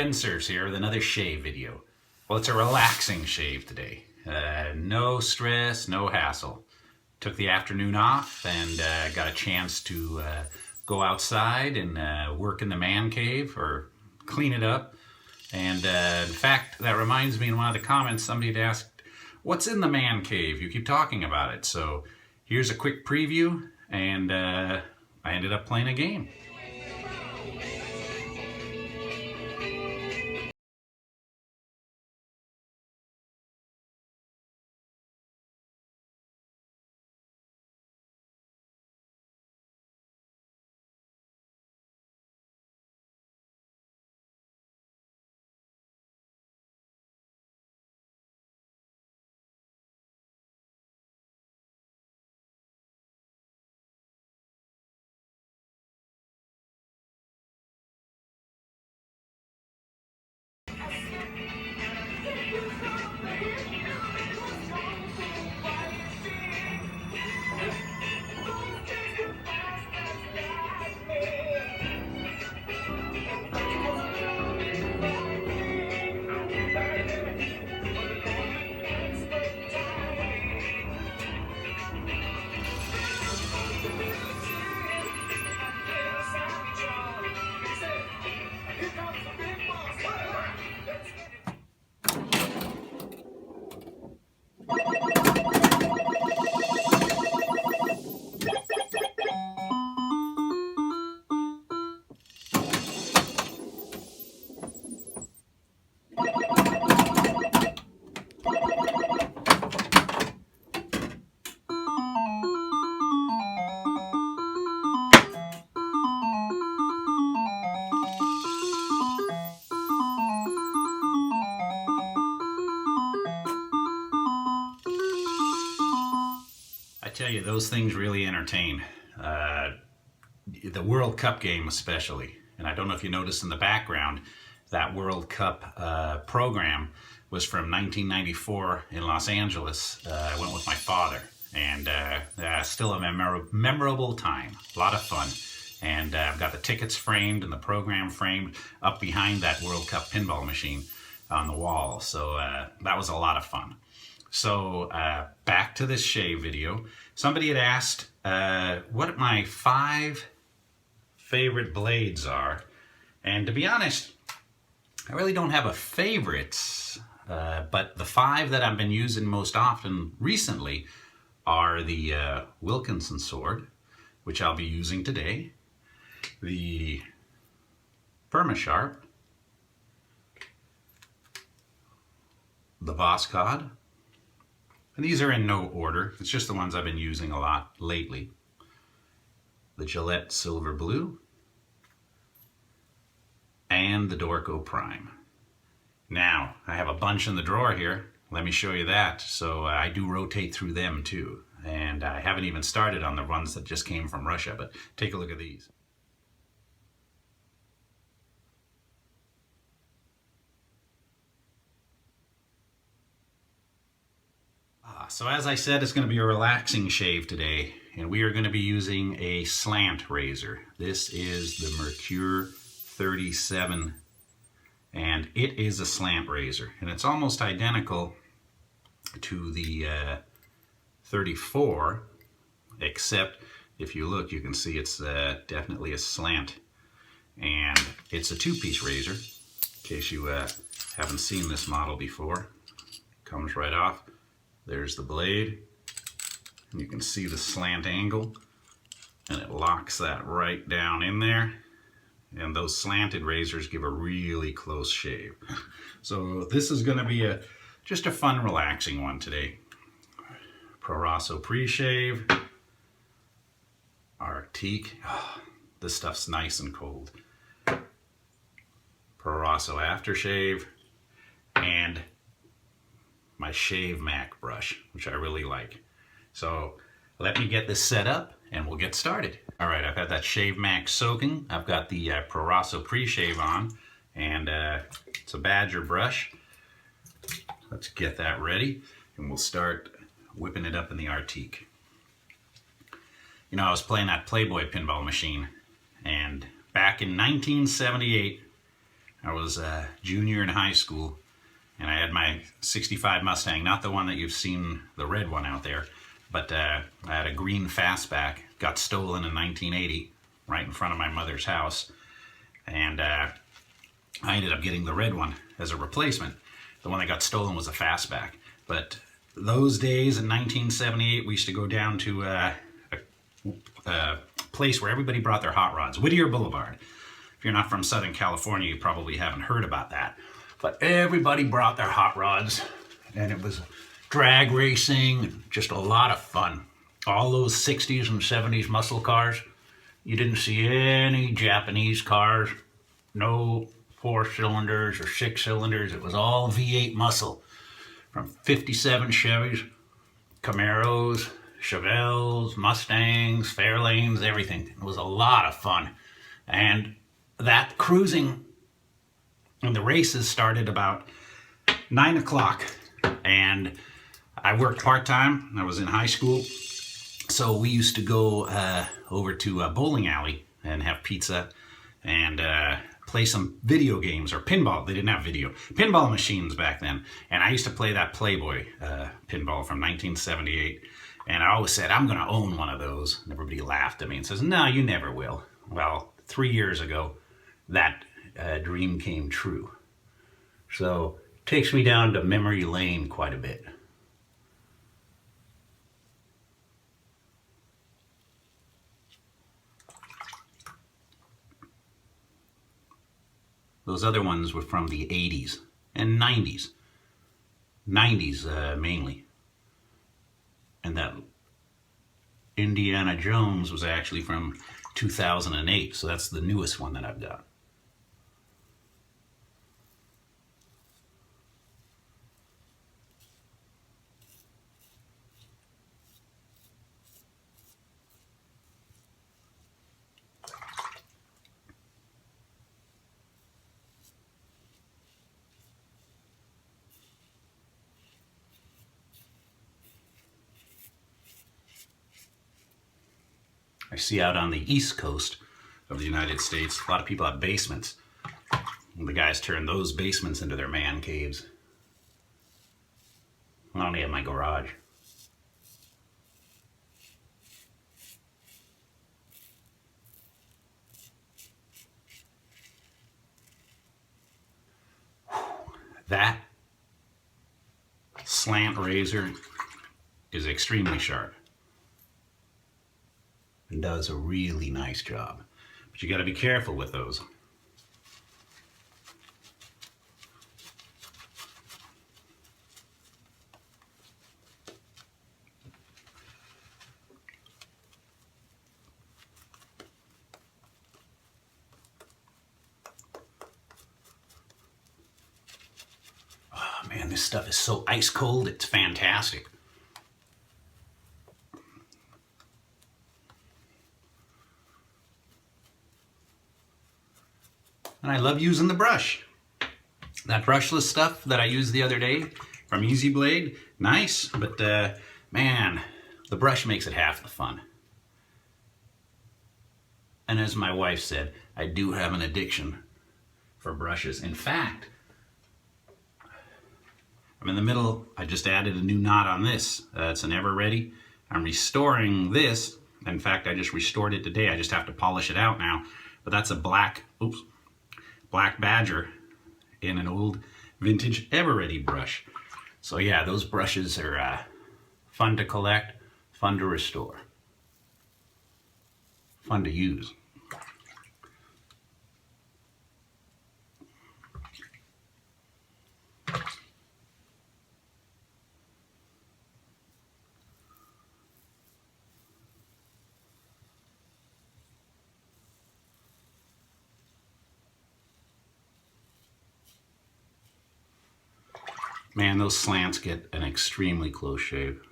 Jensers here with another shave video. Well, it's a relaxing shave today. No stress, no hassle. Took the afternoon off and got a chance to go outside and work in the man cave or clean it up. And in fact, that reminds me, in one of the comments, somebody had asked, what's in the man cave? You keep talking about it. So here's a quick preview, and I ended up playing a game. I tell you, those things really entertain. The World Cup game especially. And I don't know if you noticed in the background, that World Cup program was from 1994 in Los Angeles. I went with my father, and still a memorable time. A lot of fun. And I've got the tickets framed and the program framed up behind that World Cup pinball machine on the wall. So that was a lot of fun. So back to this shave video. Somebody had asked what my 5 favorite blades are. And to be honest, I really don't have a favorites, but the 5 that I've been using most often recently are the Wilkinson sword, which I'll be using today, the Permasharp, the Voskhod, and these are in no order, it's just the ones I've been using a lot lately. The Gillette Silver Blue, and the Dorco Prime. Now, I have a bunch in the drawer here. Let me show you that. So I do rotate through them too. And I haven't even started on the ones that just came from Russia, but take a look at these. So as I said, it's going to be a relaxing shave today, and we are going to be using a slant razor. This is the Merkur 37, and it is a slant razor, and it's almost identical to the 34, except if you look, you can see it's definitely a slant, and it's a 2-piece razor, in case you haven't seen this model before. Comes right off. There's the blade, and you can see the slant angle, and it locks that right down in there. And those slanted razors give a really close shave. So this is going to be just a fun, relaxing one today. Proraso Preshave, Arctique. Oh, this stuff's nice and cold. Proraso Aftershave, and my Shavemac brush, which I really like. So let me get this set up and we'll get started. All right, I've had that Shavemac soaking. I've got the Proraso Preshave on, and it's a Badger brush. Let's get that ready and we'll start whipping it up in the Arctique. You know, I was playing that Playboy pinball machine, and back in 1978, I was a junior in high school, and I had my 65 Mustang, not the one that you've seen, the red one out there, but I had a green fastback, got stolen in 1980, right in front of my mother's house, and I ended up getting the red one as a replacement. The one that got stolen was a fastback. But those days in 1978, we used to go down to a place where everybody brought their hot rods, Whittier Boulevard. If you're not from Southern California, you probably haven't heard about that. But everybody brought their hot rods, and it was drag racing, just a lot of fun. All those 60s and 70s muscle cars, you didn't see any Japanese cars, no 4 cylinders or 6 cylinders. It was all V8 muscle, from 57 Chevys, Camaros, Chevelles, Mustangs, Fairlanes, everything. It was a lot of fun. And that cruising and the races started about 9 o'clock. And I worked part-time. I was in high school. So we used to go over to a bowling alley and have pizza and play some video games or pinball. They didn't have video. Pinball machines back then. And I used to play that Playboy pinball from 1978. And I always said, I'm going to own one of those. And everybody laughed at me and says, no, you never will. Well, 3 years ago, that dream came true. So it takes me down to memory lane quite a bit. Those other ones were from the 80s and 90s. 90s mainly. And that Indiana Jones was actually from 2008, so that's the newest one that I've got. I see out on the east coast of the United States, a lot of people have basements. And the guys turn those basements into their man caves. I only have my garage. That slant razor is extremely sharp and does a really nice job. But you got to be careful with those. Oh man, this stuff is so ice cold, it's fantastic. And I love using the brush. That brushless stuff that I used the other day from Easy Blade, nice, but man, the brush makes it half the fun. And as my wife said, I do have an addiction for brushes. In fact, I'm in the middle, I just added a new knot on this. It's an Ever Ready. I'm restoring this. In fact, I just restored it today. I just have to polish it out now. But that's a black Badger in an old vintage Ever Ready brush. So yeah, those brushes are fun to collect, fun to restore, fun to use. Man, those slants get an extremely close shave.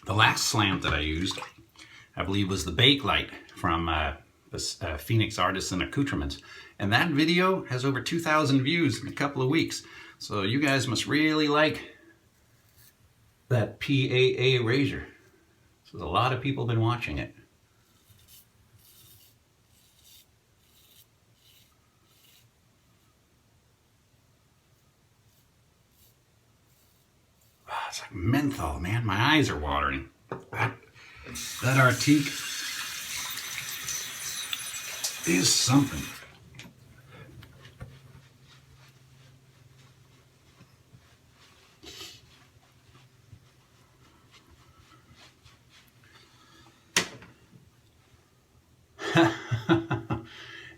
The last slant that I used, I believe, was the Bakelite from Phoenix Artisan Accoutrements. And that video has over 2,000 views in a couple of weeks. So you guys must really like that PAA razor. So a lot of people have been watching it. It's like menthol, man. My eyes are watering. That Arctique is something.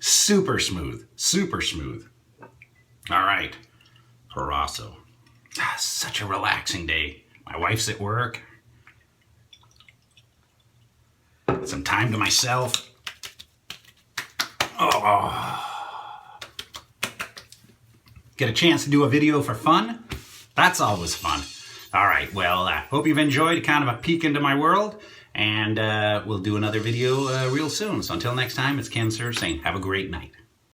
Super smooth, super smooth. All right, Proraso. Such a relaxing day. My wife's at work. Some time to myself. Oh. Get a chance to do a video for fun? That's always fun. All right, well, hope you've enjoyed kind of a peek into my world, and we'll do another video real soon. So until next time, it's Ken Sir saying have a great night.